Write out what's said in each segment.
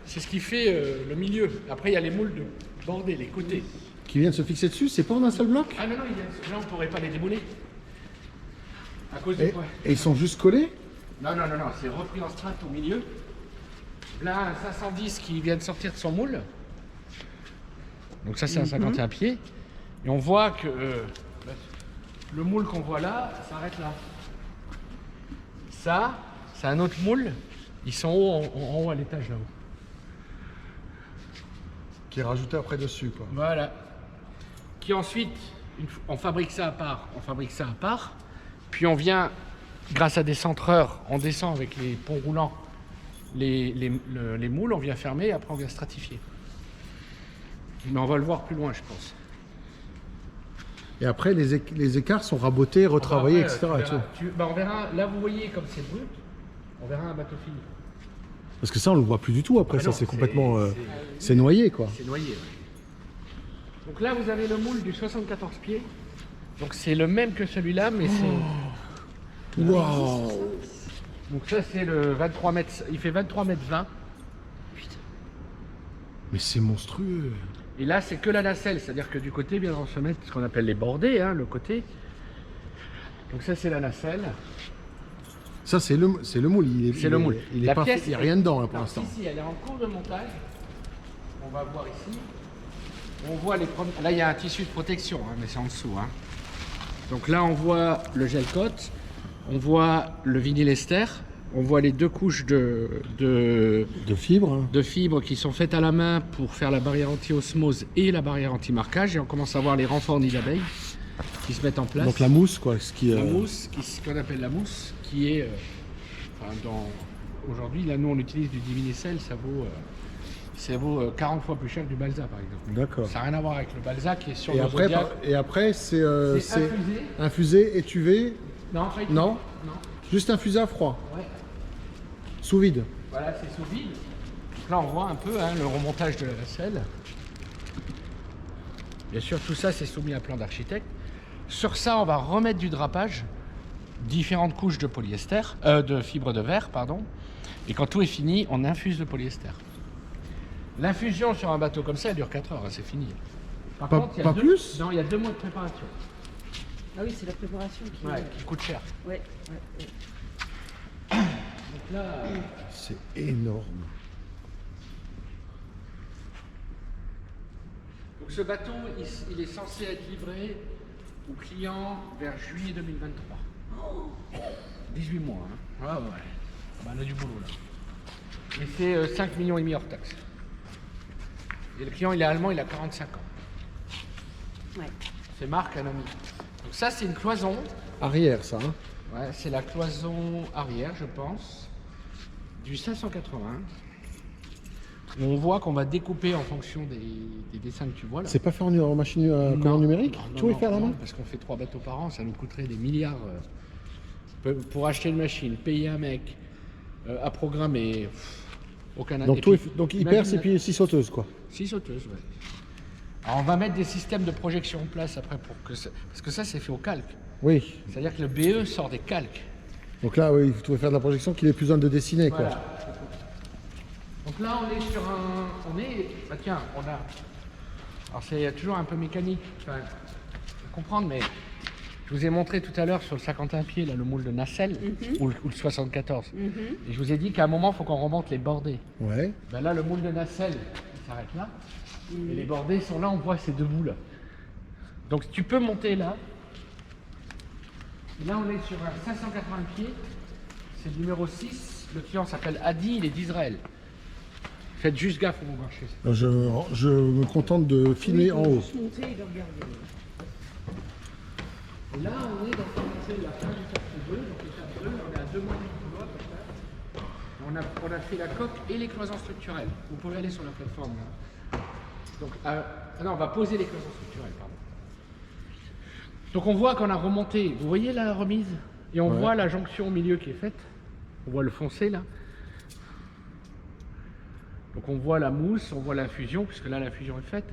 c'est ce qui fait le milieu. Après, il y a les moules de bordée, les côtés. Qui viennent se fixer dessus, c'est pas en un seul bloc? Ah non, non, là, on ne pourrait pas les démouler. À cause de quoi? Et ils sont juste collés? Non, non, non, non, c'est repris en strat au milieu. Là, un 510 qui vient de sortir de son moule. Donc ça, c'est un 51 pieds. Et on voit que le moule qu'on voit là, ça s'arrête là. Ça, c'est un autre moule. Ils sont en haut à l'étage là-haut. Qui est rajouté après dessus, quoi. Voilà. Qui ensuite, on fabrique ça à part. On fabrique ça à part. Puis on vient, grâce à des centreurs, on descend avec les ponts roulants les moules, on vient fermer et après on vient stratifier. Mais on va le voir plus loin, je pense. Et après, les écarts sont rabotés, retravaillés, etc. On verra, là vous voyez comme c'est brut, on verra un bateau fini. Parce que ça, on le voit plus du tout après, Ah ça non, c'est complètement... c'est c'est noyé, quoi. C'est noyé, ouais. Donc là, vous avez le moule du 74 pieds. Donc c'est le même que celui-là, mais c'est... Waouh! Donc ça, c'est le 23 mètres... Il fait 23 mètres 20. Mais c'est monstrueux! Et là, c'est que la nacelle, c'est-à-dire que du côté, bien, on se met ce qu'on appelle les bordées, hein, le côté. Donc ça, c'est la nacelle. Ça, c'est le moule. C'est le moule. Il La est pas pièce, fait, il n'y a rien dedans, là, pour non, l'instant. Si, elle est en cours de montage. On va voir ici. On voit les premiers... Là, il y a un tissu de protection, hein, mais c'est en dessous. Hein. Donc là, on voit le gel cote, on voit le vinyle ester, on voit les deux couches de fibres qui sont faites à la main pour faire la barrière anti-osmose et la barrière anti-marquage. Et on commence à voir les renforts nids d'abeilles qui se mettent en place. Donc la mousse, quoi. La mousse, ce qu'on appelle la mousse, qui est... aujourd'hui, là, nous, on utilise du divinycell, ça vaut 40 fois plus cher que du balsa, par exemple. D'accord. Ça n'a rien à voir avec le balsa qui est sur Et le après, Zodiac. et après c'est infusé. infusé, étuvé. Non, pas étuvé. Non. Non. Juste infusé à froid. Ouais. Sous vide. Voilà, c'est sous vide. Donc là, on voit un peu le remontage de la nacelle. Bien sûr, tout ça, c'est soumis à un plan d'architecte. Sur ça, on va remettre du drapage, différentes couches de polyester, de fibres de verre, pardon. Et quand tout est fini, on infuse le polyester. L'infusion sur un bateau comme ça, elle dure 4 heures, hein, c'est fini. Par contre, il y a plus Non, il y a 2 mois de préparation. Ah oui, c'est la préparation Qui coûte cher. Ouais. Donc là, C'est énorme. donc ce bateau, il est censé être livré au client vers juillet 2023. 18 mois, hein. Ouais. Bah, on a du boulot là. Et c'est 5,5 millions hors taxe. Et le client, il est allemand, il a 45 ans. Ouais. C'est Marc, un ami. Donc ça, c'est une cloison. Arrière, ça. Hein. Ouais, c'est la cloison arrière, je pense, du 580. Où on voit qu'on va découper en fonction des dessins que tu vois là. C'est pas fait en machine commande numérique? Tu veux faire la main? Parce qu'on fait 3 bateaux par an, ça nous coûterait des milliards. Pour acheter une machine, payer un mec, à programmer, aucun Donc, donc il perce et puis 6 sauteuses, quoi. 6 sauteuses, ouais. Alors on va mettre des systèmes de projection en place après pour que ça... Parce que ça, c'est fait au calque. Oui. C'est-à-dire que le BE sort des calques. Donc là, oui, vous pouvez faire de la projection qu'il ait plus besoin de dessiner, quoi. Voilà. Donc là, on est sur un... Bah tiens, on a... Alors c'est toujours un peu mécanique, enfin, faut comprendre, mais... Je vous ai montré tout à l'heure sur le 51 pieds, là, le moule de nacelle, ou le 74. Et je vous ai dit qu'à un moment, il faut qu'on remonte les bordées. Ouais. Ben là, le moule de nacelle, il s'arrête là. Et les bordées sont là, on voit ces deux bouts là. Donc tu peux monter là. Là, on est sur un 580 pieds. C'est le numéro 6. Le client s'appelle Adi, il est d'Israël. Faites juste gaffe au vous marcher. Je me contente de filmer en haut. Monter et de regarder. Et là, on est dans la fin du chapitre 2. Donc le chapitre 2, on est à 2 mois du boulot à peu près. On a fait la coque et les cloisons structurelles. Vous pouvez aller sur la plateforme. Là. Donc, non, on va poser les cloisons structurelles, pardon. Donc on voit qu'on a remonté, vous voyez la remise? Et on voit la jonction au milieu qui est faite. On voit le foncé là. Donc on voit la mousse, on voit la fusion, puisque là la fusion est faite.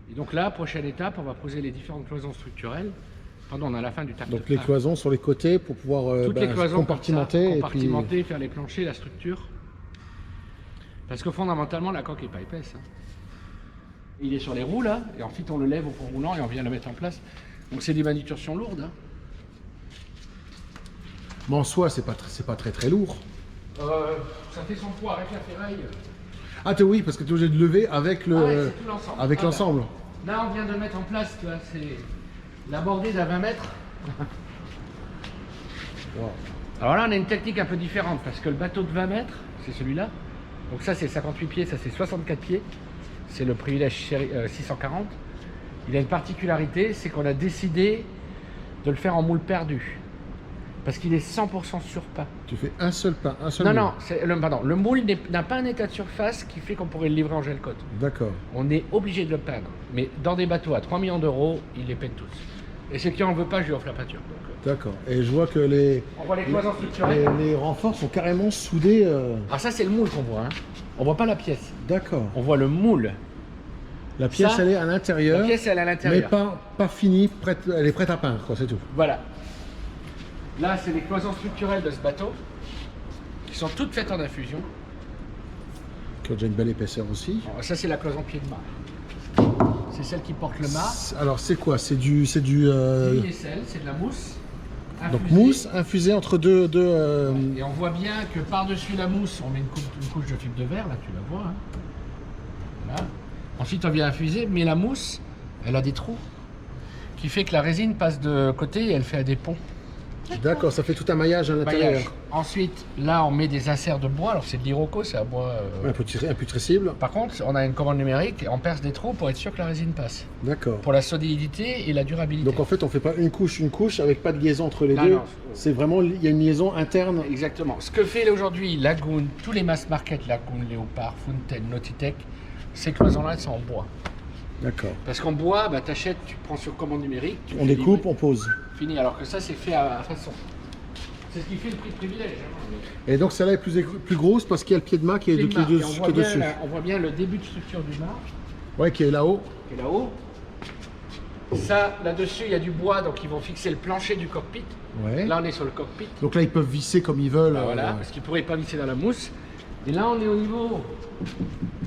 Et donc là, prochaine étape, on va poser les différentes cloisons structurelles. Pardon, on a la fin du tartre. Donc les cloisons sur les côtés pour pouvoir toutes les cloisons compartimenter. compartimenter, faire les planchers, la structure. Parce que fondamentalement, la coque n'est pas épaisse. Hein. Il est sur les roues là, et ensuite on le lève au pont roulant et on vient le mettre en place. Donc c'est des manutentions lourdes. Hein. Mais en soi, c'est pas très lourd. Ça fait son poids avec la ferraille. Ah oui, parce que tu es obligé de lever avec le, c'est tout l'ensemble. avec l'ensemble. Là, on vient de mettre en place, tu vois, c'est la bordée d'à 20 mètres. Wow. Alors là, on a une technique un peu différente parce que le bateau de 20 mètres, c'est celui-là. Donc ça, c'est 58 pieds, ça, c'est 64 pieds. C'est le privilège 640. Il a une particularité, c'est qu'on a décidé de le faire en moule perdu. Parce qu'il est 100% sur pain. Tu fais un seul pain, un seul Non, moule. non, le moule n'a pas un état de surface qui fait qu'on pourrait le livrer en gel cote. D'accord. On est obligé de le peindre. Mais dans des bateaux à 3 millions d'euros, ils les peignent tous. Et ceux qui n'en veut pas, je lui offre la peinture. D'accord. Et je vois que les On voit les cloisons structurelles. les renforts sont carrément soudés. Ah, ça, c'est le moule qu'on voit. Hein. On voit pas la pièce. D'accord. On voit le moule. La pièce, Ça, elle est à l'intérieur. La pièce, elle est à Mais l'intérieur. pas finie, elle est prête à peindre, quoi, c'est tout. Voilà. Là, c'est les cloisons structurelles de ce bateau, qui sont toutes faites en infusion. Qui a déjà une belle épaisseur aussi. Alors, ça, c'est la cloison pied de mât. C'est celle qui porte le mât. Alors c'est quoi? C'est du Du ISL, c'est de la mousse. donc infusée. mousse infusée entre deux. Et on voit bien que par-dessus la mousse, on met une couche de fibre de verre, là, tu la vois. Hein. Voilà. Ensuite, on vient infuser, mais la mousse, elle a des trous, qui fait que la résine passe de côté et elle fait des ponts. D'accord, ça fait tout un maillage à l'intérieur. Maillage. Ensuite, là, on met des inserts de bois. Alors, c'est de l'iroko, c'est un bois. Imputrescible. Par contre, on a une commande numérique et on perce des trous pour être sûr que la résine passe. D'accord. Pour la solidité et la durabilité. Donc en fait, on fait pas une couche avec pas de liaison entre les Non, deux. non. C'est vraiment, il y a une liaison interne. Exactement. Ce que fait aujourd'hui Lagoon, tous les mass market, Lagoon, Léopard, Fountain, Nautitech, ces cloisons-là, elles sont en bois. D'accord. Parce qu'en bois, bah, t'achètes, tu prends sur commande numérique, tu On fais découpe, livrer. on pose. Fini. Alors que ça, c'est fait à façon. C'est ce qui fait le prix de privilège. Hein. Et donc celle-là est plus grosse parce qu'il y a le pied de mât qui est, Et qui est on voit bien dessus. on voit bien le début de structure du mât, Ouais, qui est là-haut. qui est là-haut. Ça, là-dessus, il y a du bois, donc ils vont fixer le plancher du cockpit. Ouais. Là, on est sur le cockpit. Donc là, ils peuvent visser comme ils veulent. Ah, voilà, parce qu'ils ne pourraient pas visser dans la mousse. Et là, on est au niveau.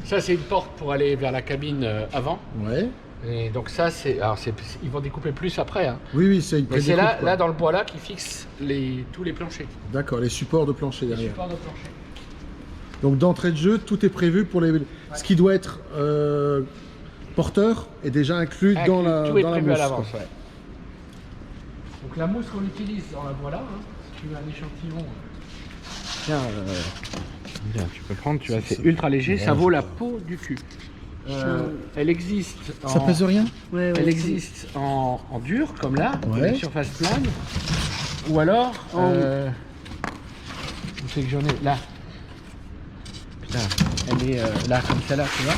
Ça, c'est une porte pour aller vers la cabine avant. Ouais. Et donc ça, c'est. Alors, ils vont découper plus après. Hein. Oui, c'est une Mais c'est prédécoupe, quoi. là, dans le bois là, qui fixe tous les planchers. D'accord, les supports de plancher Les derrière. supports de plancher. Donc d'entrée de jeu, tout est prévu pour ce qui doit être porteur est déjà inclus dans la Tout est dans la prévu mousse, à l'avance, quoi. ouais. Donc la mousse qu'on utilise dans la voilà, hein, si tu veux un échantillon. Tiens, bien, tu peux prendre, tu vois, c'est ultra léger, ça vaut la peau du cul. Elle existe Ça pèse rien? Ouais, Elle existe en dur, comme là, Ouais. une surface plane, ou alors, où c'est que j'en ai là. Putain, elle est là, comme celle-là, tu vois.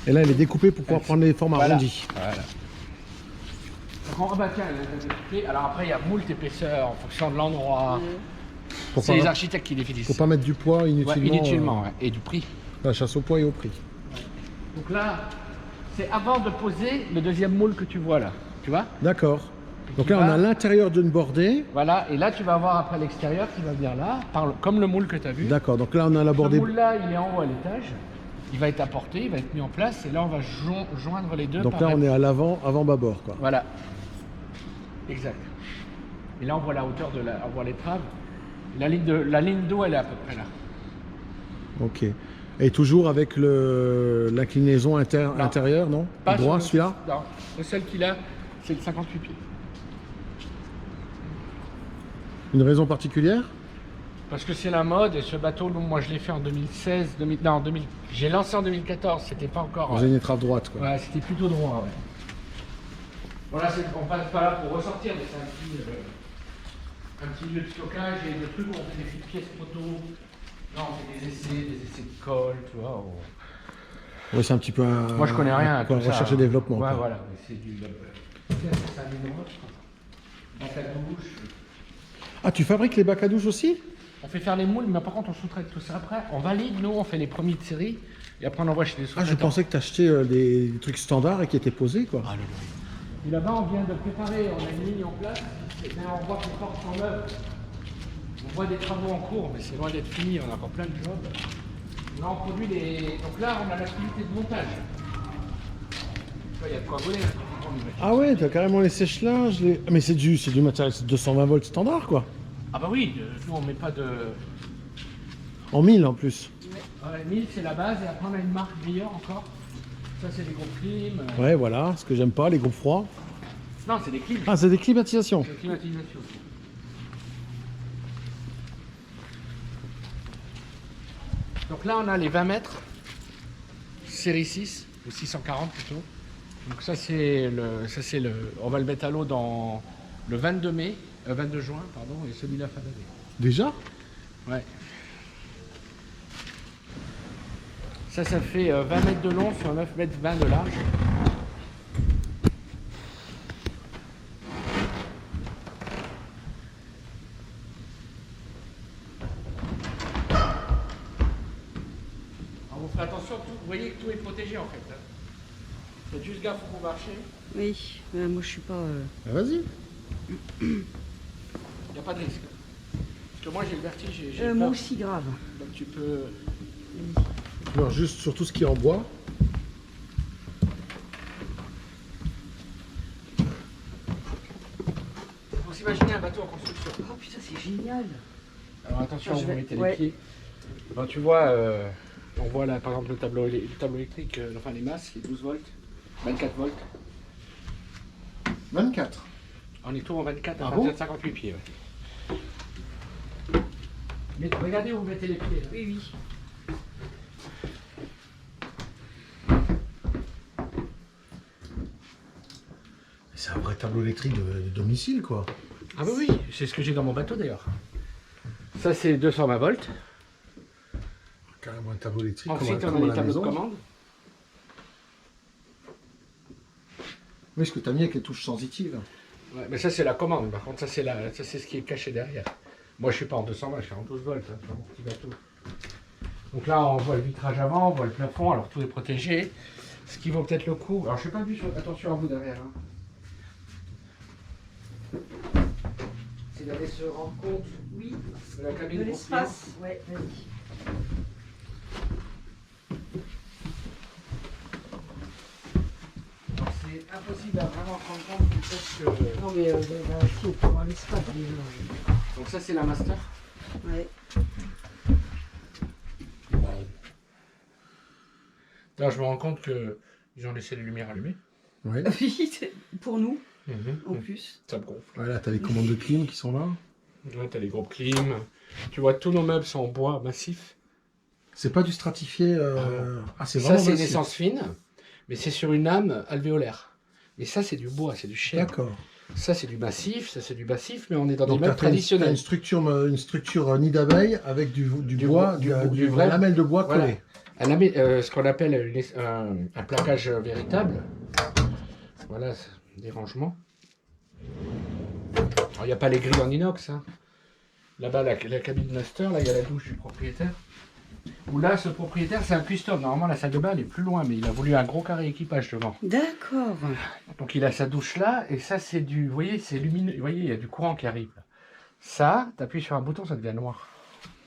Et là, elle est découpée pour pouvoir prendre les formes Voilà. arrondies. Voilà. Donc, ah bah tiens, elle est découpée. Alors après, il y a moult épaisseurs en fonction de l'endroit. Pour C'est pas, les architectes qui définissent. pour pas mettre du poids Ouais, inutilement. inutilement, ouais. Et du prix. La chasse au poids et au prix. Donc là, c'est avant de poser le deuxième moule que tu vois là. Tu vois? D'accord. Donc tu là, on vas- a l'intérieur d'une bordée. Voilà, et là tu vas voir après l'extérieur qui va venir là, comme le moule que tu as vu. D'accord. Donc là, on a la Ce bordée. moule là, il est en haut à l'étage. Il va être apporté, il va être mis en place, et là on va joindre les deux. Donc par là, on la- est à l'avant, avant bâbord, quoi. Voilà. Exact. Et là on voit la hauteur on voit l'étrave. La ligne d'eau, elle est à peu près là. Ok. Et toujours avec l'inclinaison intérieure, non? Pas Droit, sur celui-là? Non, le seul qu'il a, c'est le 58 pieds. Une raison particulière? Parce que c'est la mode, et ce bateau, moi je l'ai fait en 2016, j'ai lancé en 2014, c'était pas encore... Vous avez une étrave droite, quoi. Ouais, c'était plutôt droit, ouais. Voilà, on passe pas là pour ressortir, mais c'est un petit lieu de stockage et de trucs où on fait des petites pièces photo. Là, on fait des essais de colle, tu vois. Oui, c'est un petit peu un. Moi, je connais rien à quoi, tout ça. recherche et développement. Ouais, quoi. voilà, mais c'est du... C'est un minimum, je pense. Bac à douche. Ah, tu fabriques les bacs à douche aussi? On fait faire les moules, mais par contre, on sous-traite tout ça après. On valide, nous, on fait les premiers de série, et après, on envoie chez les Ah, sous-traitants. je pensais que tu achetais des trucs standards et qui étaient posés, quoi. Ah, non, non. Et là-bas, on vient de préparer, on a une ligne en place, et bien, on voit que les portes sont neuves. On voit des travaux en cours, mais c'est loin d'être fini, on a encore plein de jobs. Là, on produit les. Donc là, on a l'activité de montage. Tu vois, il y a de quoi voler. Ah ouais, t'as carrément les sèche-linges. Mais c'est du matériel, c'est 220 volts standard quoi. Ah bah oui, nous on met pas de. En 1000 en plus. Ouais, 1000 c'est la base et après on a une marque meilleure encore. Ça c'est des gros clim. Ouais, voilà, ce que j'aime pas, les groupes froids. Non, c'est des clims. Ah, c'est des climatisations. C'est des climatisations. Donc là on a les 20 mètres, série 6 ou 640 plutôt. Donc ça c'est le, on va le mettre à l'eau dans le 22 juin pardon, et celui-là fin d'année. Déjà? Ouais. Ça fait 20 mètres de long sur 9 mètres 20 de large. Alors vous ferez attention, vous voyez que tout est protégé en fait. Hein. Faites juste gaffe où vous marchez. Oui, moi je suis pas. Ah, vas-y. Il n'y a pas de risque. Parce que moi j'ai le vertige, j'ai peur. Moi aussi grave. Donc tu peux... Alors juste sur tout ce qui est en bois. Il faut s'imaginer un bateau en construction. Oh putain, c'est génial. Alors attention, Je vous vais- mettez ouais. les pieds. Ben, tu vois, on voit là par exemple le tableau électrique, enfin les masses, les 12 volts, 24 volts. 24. On est tout en 24 à Ah partir bon de 58 pieds. Ouais. Mais regardez où vous mettez les pieds. Là. Oui, oui. C'est un vrai tableau électrique de domicile quoi. Ah bah oui, c'est ce que j'ai dans mon bateau d'ailleurs. Ça c'est 220 volts. Carrément un tableau électrique. Ensuite comme on a à les la tableaux de maison. commande. Oui, ce que t'as mis avec les touches sensitives. Ouais, mais ça c'est la commande, par contre ça c'est ce qui est caché derrière. Moi je suis pas en 220, je suis en 12 volts, hein, sur mon petit bateau. Donc là on voit le vitrage avant, on voit le plafond, alors tout est protégé. Ce qui vaut peut-être le coup. Alors je suis pas vu sur. Attention à vous derrière. Hein. C'est d'aller se rendre compte Oui, de la cabine de de l'espace. Ouais, vas-y. Alors, c'est impossible à vraiment se rendre compte du fait que. Non, mais là, si, on peut voir l'espace déjà. Donc ça c'est la master. Ouais. Là je me rends compte que ils ont laissé les lumières allumées. Ouais. Oui, c'est pour nous, en plus. Ça me gonfle. Voilà, t'as les commandes de clim qui sont là. Ouais, t'as les gros clims. Tu vois, tous nos meubles sont en bois massif. C'est pas du stratifié. Ah, c'est Ça, vraiment c'est une massif. essence fine, mais c'est sur une âme alvéolaire. Mais ça, c'est du bois, c'est du chêne. D'accord. Ça, c'est du massif, ça, c'est du massif, mais on est dans Donc des meubles t'as traditionnels. une structure nid d'abeille avec du bois, du vrai- lamelle de bois Voilà. collé. Ce qu'on appelle un plaquage véritable. Voilà, des rangements. Alors, il n'y a pas les grilles en inox. Hein. Là-bas, la cabine master, là, il y a la douche du propriétaire. Ou là, ce propriétaire, c'est un custom. Normalement, la salle de bain, elle est plus loin, mais il a voulu un gros carré équipage devant. D'accord. Donc, il a sa douche là, et ça, c'est du... Vous voyez, c'est lumineux. Vous voyez, il y a du courant qui arrive. Ça, tu appuies sur un bouton, ça devient noir.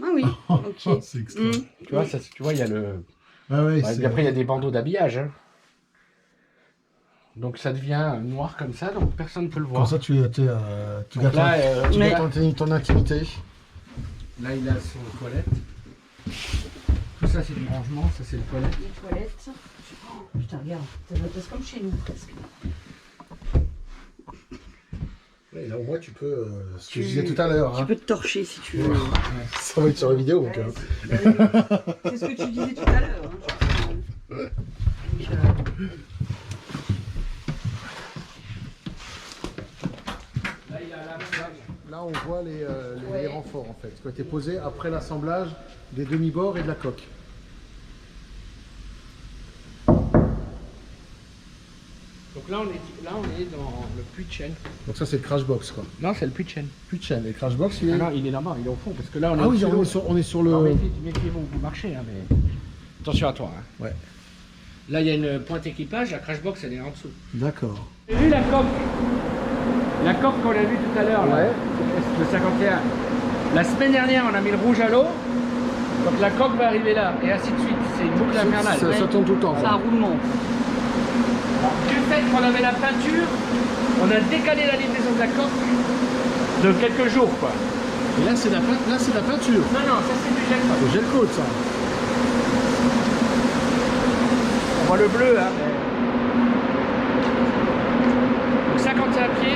Ah oui, ok. C'est extra. Tu vois, ça, tu vois, il y a le... Ah ouais, Ouais, et après, il y a des bandeaux d'habillage. Hein. Donc, ça devient noir comme ça, donc personne ne peut le voir. Comme ça, tu Donc gardes là, tu Ouais. gardes ton intimité. là, il a son toilette. Tout ça, c'est du rangement, ça, c'est le toilette. Les toilettes. Oh, putain, regarde, ça doit être comme chez nous presque. Et là, au moins, tu peux. Ce que je disais tout à l'heure. Tu Hein. peux te torcher si tu veux. Ça va être sur la vidéo. Donc, Ouais, c'est ce que tu disais tout à l'heure. Hein. Donc, Là, il a l'assemblage. Là, on voit les Ouais. renforts en fait, qui ont été posés après l'assemblage des demi-bords et de la coque. Donc là, on est dans le puits de chêne. Donc ça, c'est le crash box quoi. Non, c'est le puits de chêne. Plus de chaîne. Et le crash box, il est. Ah non, il est là-bas, il est au fond, parce que là, on est Ah oui, au-dessus de l'eau. on est sur le. Alors, méfiez-vous, vous marchez, hein, mais attention à toi. Hein. Ouais. Là, il y a une pointe équipage, la crash box, elle est en dessous. D'accord. J'ai vu la coque. La coque qu'on a vue tout à l'heure, là, le 51. La semaine dernière, on a mis le rouge à l'eau. Donc la coque va arriver là, et ainsi de suite. C'est une boucle infernale. Ça tourne tout le temps. C'est un roulement. Alors, du fait qu'on avait la peinture, on a décalé la livraison de la coque de quelques jours, quoi. Et là, c'est la peinture. Non, non, ça c'est du gel coque. Le gel coat, ça. On voit le bleu, hein. Donc ça, quand c'est à pied,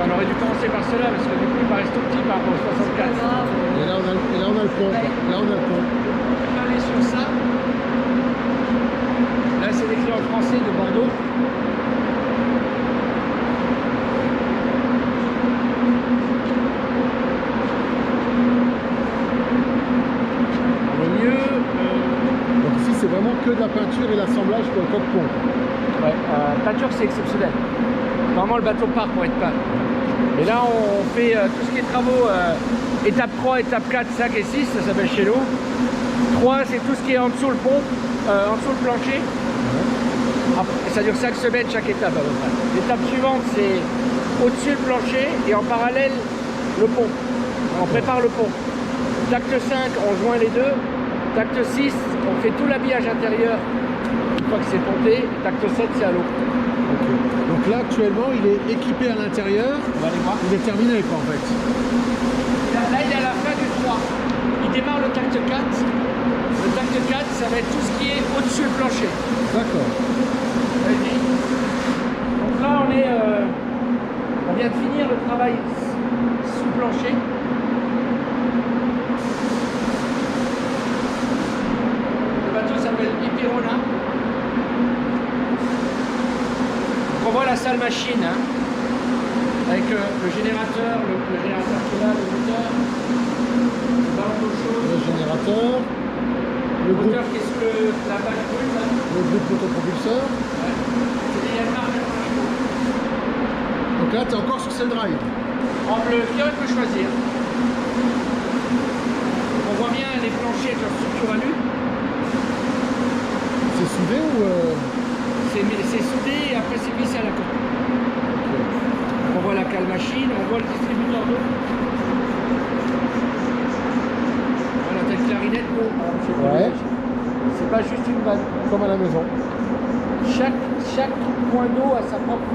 on aurait dû commencer par cela, parce que du coup, il paraît tout petit par rapport au 64. Et là, on a le pont. Là, on a le pont. On peut aller sur ça. Là, c'est écrit en français de Bordeaux. Le mieux, Donc ici, c'est vraiment que de la peinture et l'assemblage pour le coque-pont. ouais, peinture, c'est exceptionnel. Normalement, le bateau part pour être peint. Et là, on fait tout ce qui est travaux, étape 3, étape 4, 5 et 6, ça s'appelle chez nous. 3, c'est tout ce qui est en dessous le pont, en dessous le plancher. Après, ça dure 5 semaines chaque étape à peu près. L'étape suivante, c'est au-dessus le plancher et en parallèle le pont. On prépare le pont. Tacte 5, on joint les deux. Tacte 6, on fait tout l'habillage intérieur une fois que c'est ponté. Et tacte 7, c'est à l'eau. Ok. Donc là, actuellement, il est équipé à l'intérieur. On va aller voir. Il est terminé, quoi, en fait. Là, il est à la fin du 3. Il démarre le tacte 4. Le tacte 4, ça va être tout ce qui est au-dessus le plancher. D'accord. Vas-y. Donc là, on vient de finir le travail sous plancher. Le bateau s'appelle Ipirona. Donc on voit la salle machine, hein, avec le générateur, le générateur qui est là, le moteur, le ballon d'eau chaude, Le générateur. Le le groupe, moteur qui est sous la bâche brune, là. le groupe d'autopropulseur. Ouais. C'est des Yanmar 80 chevaux. Donc là, tu es encore sur celle drive. Le client peut choisir. On voit bien les planchers avec leur structure alu. C'est soudé ou... C'est soudé et après c'est vissé à la coque. On voit la cale machine, on voit le distributeur d'eau. Voilà, t'as une clarinette d'eau. Ouais. C'est pas juste une vanne. Comme à la maison. Chaque point d'eau a sa propre...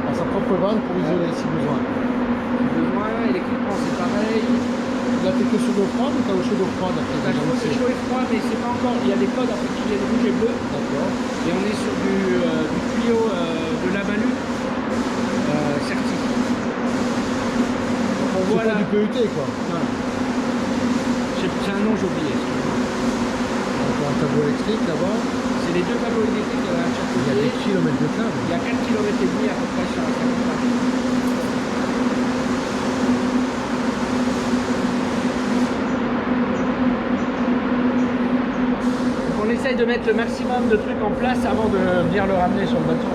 À sa propre vanne pour isoler si besoin. besoin, et l'équipement c'est pareil. Là, t'es que sur l'eau froide ou t'as le chaud d'eau froide après La chose c'est chaud et froid, mais c'est pas encore. Il y a des codes après qui viennent rouge et bleu. D'accord. Et on est sur du tuyau de la Balu certi. Donc on C'est voit pas là. du PET, quoi. Voilà. C'est un nom, j'ai oublié. Donc, un tableau électrique là-bas. C'est les deux tableaux électriques à chaque Il y a des côté. kilomètres de câbles. Il y a 4 km et demi à peu près sur la carte. On essaye de mettre le maximum de trucs en place avant de venir le ramener sur le bateau.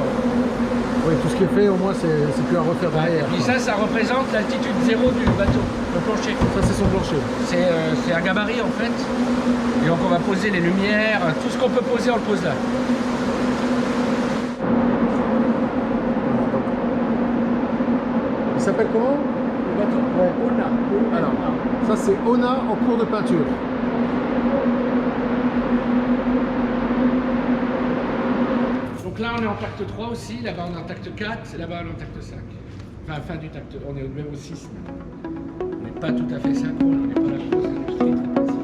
Oui, tout ce qui est fait, au moins, c'est plus à refaire derrière. Et ça représente l'altitude zéro du bateau, le plancher. Ça, c'est son plancher. C'est un gabarit en fait. Et donc on va poser les lumières, tout ce qu'on peut poser, on le pose là. Il s'appelle comment? Le bateau Ouais. Ona. Alors, ça, c'est Ona en cours de peinture. Donc là on est en tacte 3 aussi, là-bas on est en tacte 4, là-bas on est en tacte 5. Enfin fin du tacte, on est même au 6. On n'est pas tout à fait synchrone, on n'est pas la grosse industrie très précise.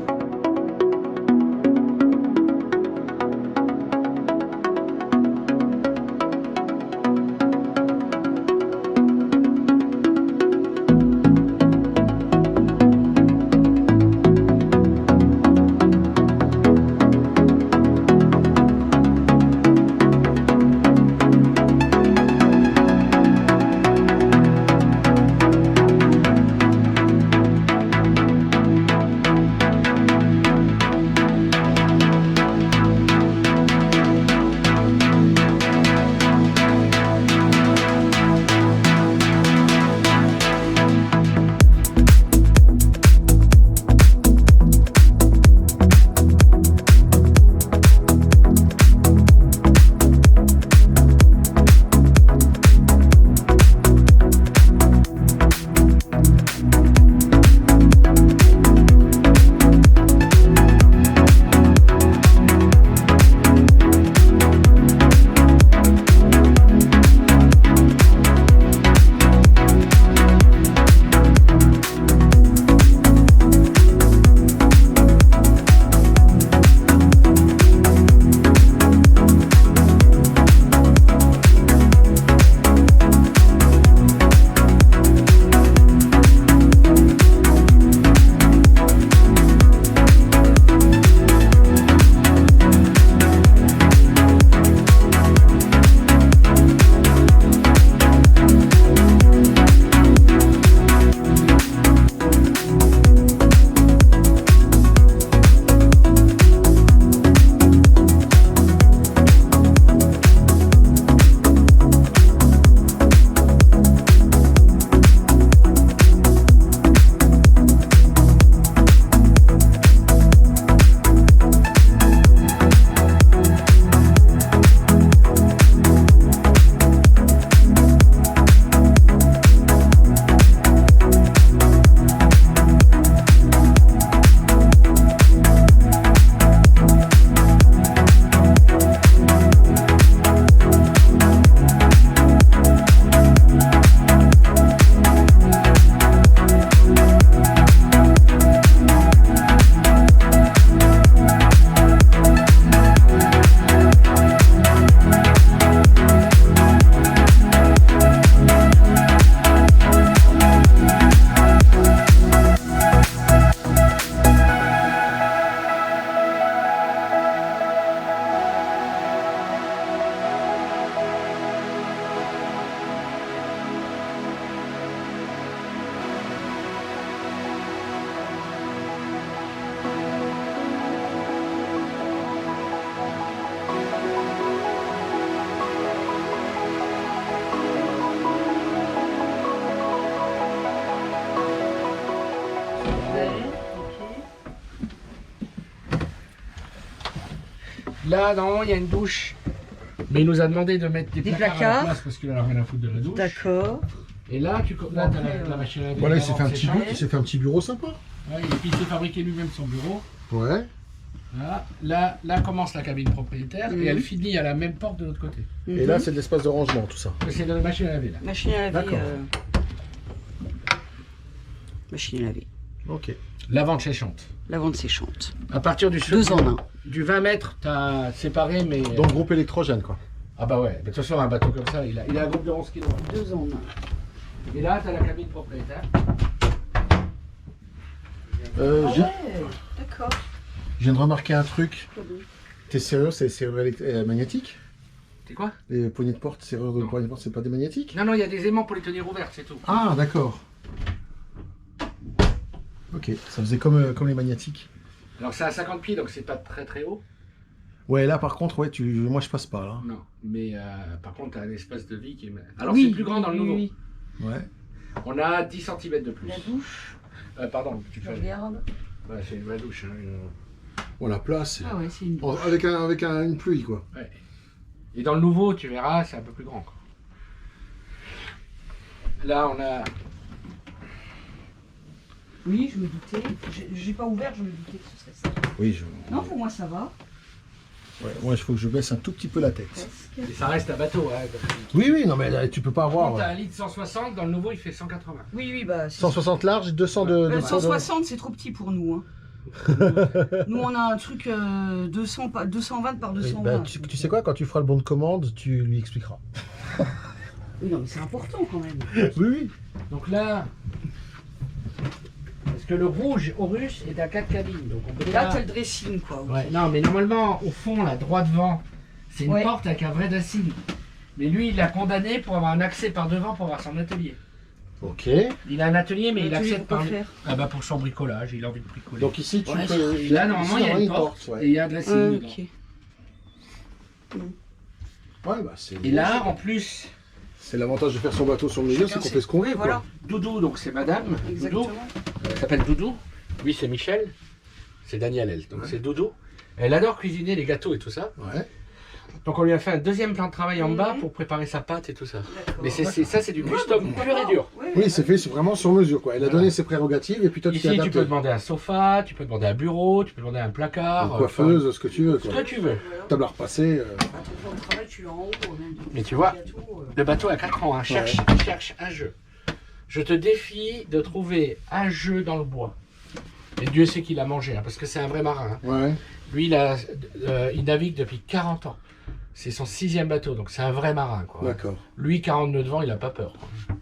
Là, normalement, il y a une douche. Mais il nous a demandé de mettre des placards à la placards. place parce qu'il en a rien à foutre de la douche. D'accord. Et là, là, t'as la machine à laver. Voilà, il s'est fait un avant petit de bureau, sécher. il s'est fait un petit bureau sympa. Ouais, et puis il s'est fabriqué lui-même son bureau. Ouais. Là commence la cabine propriétaire et elle finit à la même porte de l'autre côté. Et là, c'est de l'espace de rangement, tout ça. C'est la machine à laver là. Machine à laver. D'accord. Machine à laver. Ok. Lavande séchante. Lavande séchante. À partir du 2 en 1. Du 20 mètres, t'as séparé, mais. Donc, groupe électrogène, quoi. Ah bah ouais, mais de toute façon, un bateau comme ça, il a un groupe de 11 kg. 2 en 1. Et là, t'as la cabine propriétaire. D'accord. Je viens de remarquer un truc. Tes serrures, c'est des serrures magnétiques? C'est quoi? Les poignées de porte, serrures de poignées de porte, c'est pas des magnétiques? Non, il y a des aimants pour les tenir ouvertes, c'est tout. Ah, d'accord. Ok, ça faisait comme les magnétiques. Alors c'est à 50 pieds, donc c'est pas très très haut. Ouais, là par contre, ouais, moi je passe pas là. Non, mais par contre, t'as un espace de vie qui est. Alors Oui, c'est plus grand dans le nouveau. oui. Ouais. On a 10 cm de plus. La douche, Pardon, tu je fais. regarde. Ouais, c'est une vraie douche. Hein, Bon, la place, Ah ouais, c'est une douche. avec une pluie, quoi. Ouais. Et dans le nouveau, tu verras, c'est un peu plus grand. Quoi. Là, on a. Oui, je me doutais. J'ai pas ouvert, je me doutais que ce serait ça. Oui, Non, pour moi ça va. Ouais, moi, il faut que je baisse un tout petit peu la tête. Presque. Et ça reste un bateau. Hein, Oui, oui, non, mais là, tu peux pas Quand avoir. t'as un litre 160, dans le nouveau, il fait 180. Oui, bah. c'est- 160 large, 200 de. 160, c'est trop petit pour nous. Hein. Nous, on a un truc 220 par Oui, 220. bah, tu sais quoi, quand tu feras le bon de commande, tu lui expliqueras. Oui, non, mais c'est important quand même. Oui, oui. Donc là. Parce que le rouge Horus est à 4 cabines. Donc on peut Et là, pas- t'as le dressing, quoi. Ouais, non, mais normalement, au fond, là, droit devant, c'est une Ouais. porte avec un vrai dressing. Mais lui, il l'a condamné pour avoir un accès par devant pour avoir son atelier. Ok. Il a un atelier, mais il L'atelier, accède pour par. faire Ah bah pour son bricolage, il a envie de bricoler. Donc ici, tu Ouais, peux. là, normalement, il y a une porte, ouais. et il y a un dressing dedans. ok. Ouais, bah c'est. Et là, en plus, C'est l'avantage de faire son bateau sur mesure, c'est qu'on fait ce qu'on veut, quoi. Voilà, Doudou, donc c'est madame. Doudou, exactement. elle s'appelle Doudou. Lui, c'est Michel. C'est Daniel, elle. Donc c'est Doudou. Elle adore cuisiner les gâteaux et tout ça. Ouais. Donc on lui a fait un deuxième plan de travail en bas Mhm. pour préparer sa pâte et tout ça. D'accord. Mais ça, c'est du custom pur et dur. Oui, c'est fait vraiment sur mesure, quoi. Elle a Voilà. donné ses prérogatives et puis toi, tu t'es Ici, tu adapté. peux demander un sofa, tu peux demander un bureau, tu peux demander un placard. Une coiffeuse, ce que tu veux, Ce quoi. que tu veux. Table à repasser. Ton plan de travail, tu l'as en haut. Même. Mais tu vois, Gâteau, le bateau a 4 ans, hein. Cherche un jeu. Je te défie de trouver un jeu dans le bois. Et Dieu sait qu'il a mangé, hein, parce que c'est un vrai marin. Hein. Ouais. Lui, il navigue depuis 40 ans. C'est son 6e bateau, donc c'est un vrai marin. Quoi. D'accord. Lui, 40 nœuds de vent, il n'a pas peur. Quoi.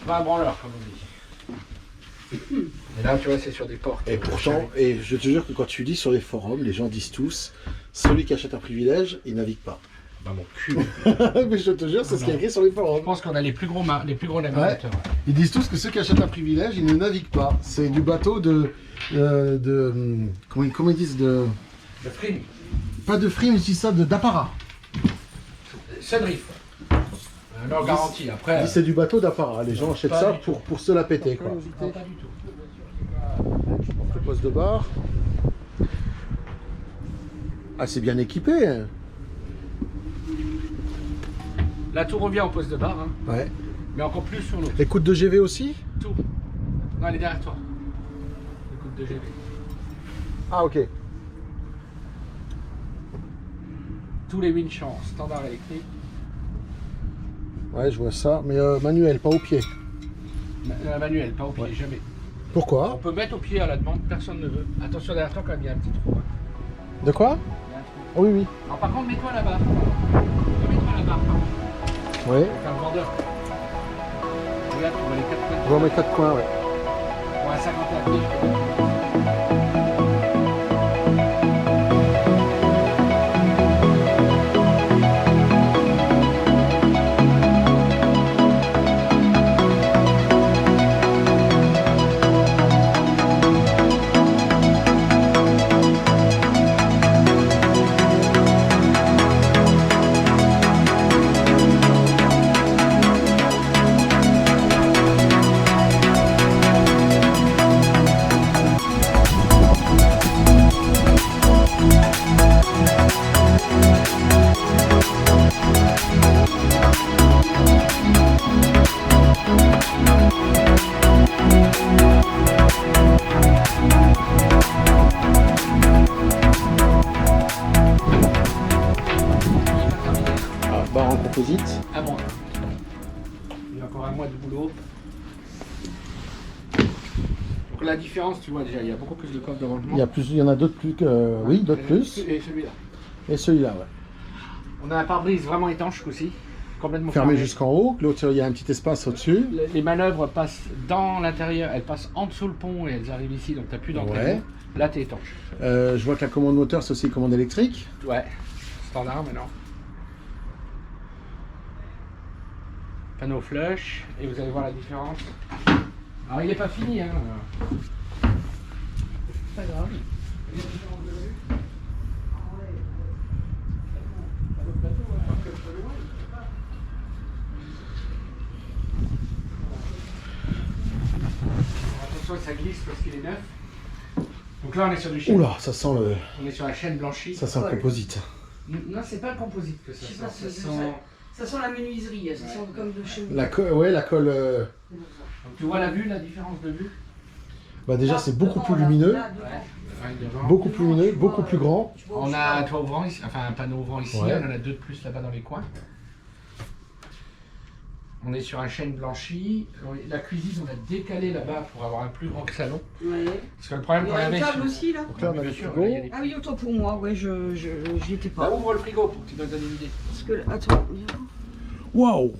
Pas un branleur, comme on dit. Et là, tu vois, c'est sur des portes. Et pourtant, et je te jure que quand tu lis sur les forums, les gens disent tous, celui qui achète un privilège, il navigue pas. Bah, mon cul. Mais je te jure, c'est ce qui est écrit sur les Je forums. pense qu'on a les plus gros navigateurs. Ouais. Ils disent tous que ceux qui achètent un privilège, ils ne naviguent pas. C'est du bateau comment ils disent Le frime. pas de frime, ils disent ça d'apparat. Sunreef. Non, garantie. Après. Ils disent c'est du bateau d'apparat. Les gens achètent Pas ça du tout. pour se la péter, quoi. Non, pas du tout. Le poste de bar. Ah, c'est bien équipé. Hein. Là, tout revient au poste de bar, hein, Ouais. mais encore plus sur l'eau. Écoute de GV aussi. Tout. Non, elle est derrière toi. Écoute de GV. Ah, ok. Tous les winch en standard électrique. Ouais, je vois ça. Mais manuel, pas au pied. Manuel, pas au pied, jamais. On Pourquoi? peut mettre au pied à la demande, personne ne veut. Attention derrière toi quand même, il y a un petit trou. Hein. De quoi? Il y a un trou. Ah oui, oui. Alors par contre, mets-toi là-bas. Mets-toi là-bas, par contre. Ouais. C'est un vendeur. Regarde, on va les 4 points. Je vois mes 4 coins, ouais. Pour un 51 pieds, je peux mettre. composite. À moi. Il y a encore un mois de boulot. Donc la différence, tu vois déjà, il y a beaucoup plus de coffres de rangement. Il y en a d'autres plus que... Oui, d'autres plus. Et celui-là. Et celui-là, ouais. On a un pare-brise vraiment étanche aussi. Complètement Fermé jusqu'en haut. L'autre, il y a un petit espace au-dessus. Les manœuvres passent dans l'intérieur, elles passent en dessous le pont et elles arrivent ici, donc tu n'as plus d'entraînement. Ouais. Là, tu es étanche. Je vois que la commande moteur, c'est aussi une commande électrique. Ouais, standard maintenant. Panneau flush, et vous allez voir la différence. Alors, il n'est pas fini, hein. Pas grave. Attention, ça glisse parce qu'il est neuf. Donc là, on est sur du chêne. Oula, ça sent le... On est sur la chaîne blanchie. Ça sent le composite. Non, c'est pas le composite que ça Je sais sent. pas, ça sent la menuiserie, ça sent comme de chez nous. La colle, ouais, la colle... Donc, tu vois la vue, la différence de vue? Bah déjà, Là, c'est beaucoup devant, plus là, lumineux. là, devant. Ouais, devant. Beaucoup plus lumineux, beaucoup plus grand. Tu vois, On tu a un vois. toit ouvrant ici, enfin un panneau ouvrant ici, Ouais. on en a deux de plus là-bas dans les coins. On est sur un chêne blanchi. La cuisine, on a décalé là-bas pour avoir un plus grand salon. Ouais. Parce que le problème Il y qu'on a avait. une table aussi là. Donc là, on a Bien le sûr, frigo. là, il y a des- Ah oui, autant pour moi, ouais, j'y étais Bah, pas. ouvre le frigo pour que tu te donnes une idée. Parce que, attends, Waouh!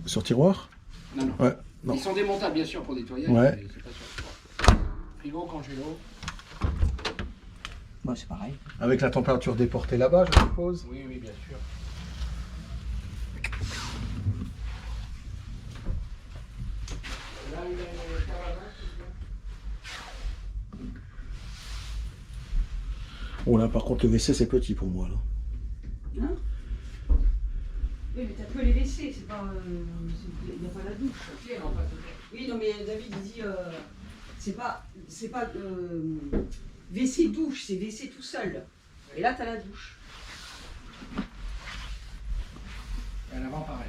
Sur tiroir? Non, non. Ouais. Non. Ils sont démontables, bien sûr, pour nettoyer. Ouais. Mais c'est pas sur le toit. Frigo, congélo. bah, c'est pareil. Avec la température déportée là-bas, je suppose. Oui, oui, bien sûr. Là, il y a une cave à vin, s'il vous plaît. Oh là, par contre, le WC, c'est petit pour moi, là. Hein? Oui, mais t'as que les WC, c'est pas. Il n'y a pas la douche. Si, elle en passe dedans. Oui, non, mais David, il dit. C'est pas WC douche, c'est WC tout seul. Et là, t'as la douche. Et à l'avant, pareil.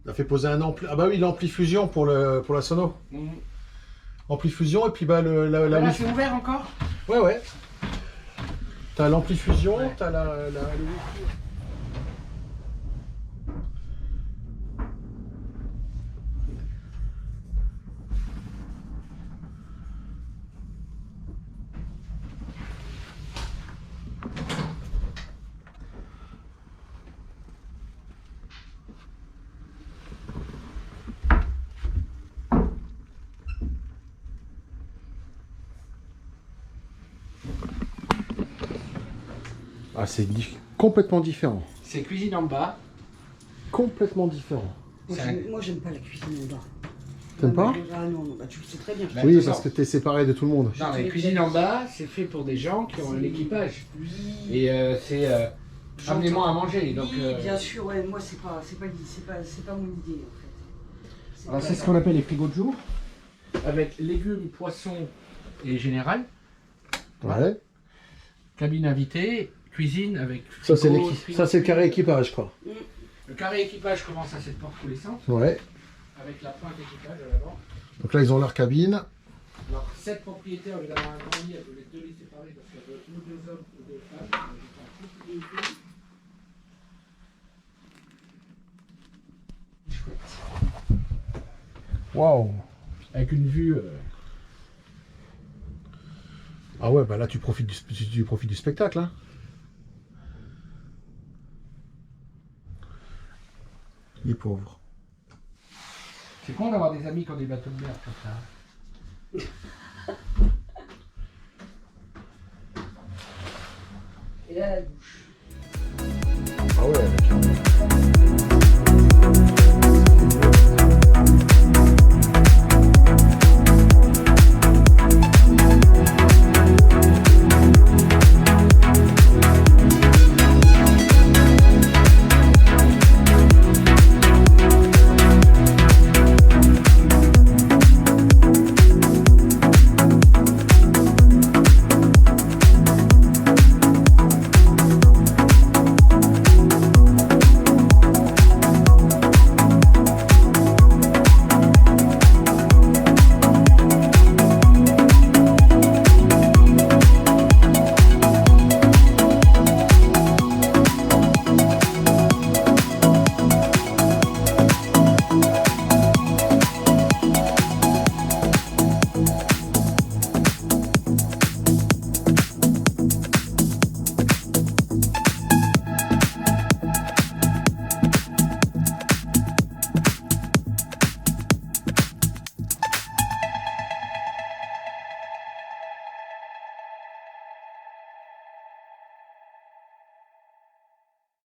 Ça fait poser un ampli. Ah bah oui, l'ampli fusion pour la sono. Ampli fusion et puis bah la Là, wifi. c'est ouvert encore? Ouais, ouais. T'as l'ampli fusion, Ouais. t'as le wifi. Ah, c'est complètement différent. C'est cuisine en bas. Complètement différent. Moi, j'aime pas la cuisine en bas. T'aimes pas? Ah non, non, bah, tu le sais très bien. Bah, Oui, tout parce ça. que t'es séparé de tout le monde. Non, mais cuisine en bas, c'est fait pour des gens qui ont un équipage. Oui. Et c'est amenez-moi à manger. Donc, Oui, bien sûr, ouais, moi, c'est pas mon idée, en fait. alors, pas c'est ce ça. qu'on appelle les frigos de jour, avec légumes, poissons et général. Ouais. Cabine invitée, cuisine avec. Ça, c'est frigo, frigo. ça, c'est le carré équipage, quoi. Le carré équipage commence à cette porte coulissante, Ouais. avec la pointe équipage à l'avant. Donc là, ils ont leur cabine. Alors, 7 propriétaires, au lieu d'avoir un grand lit, elles veulent les deux lits séparés parce qu'il y a ou deux hommes ou deux femmes. Chouette. Waouh. Avec une vue. Ah ouais, bah là, tu profites du spectacle, hein. Les pauvres. C'est con d'avoir des amis qui ont des bateaux de mer comme ça. Et là, la douche.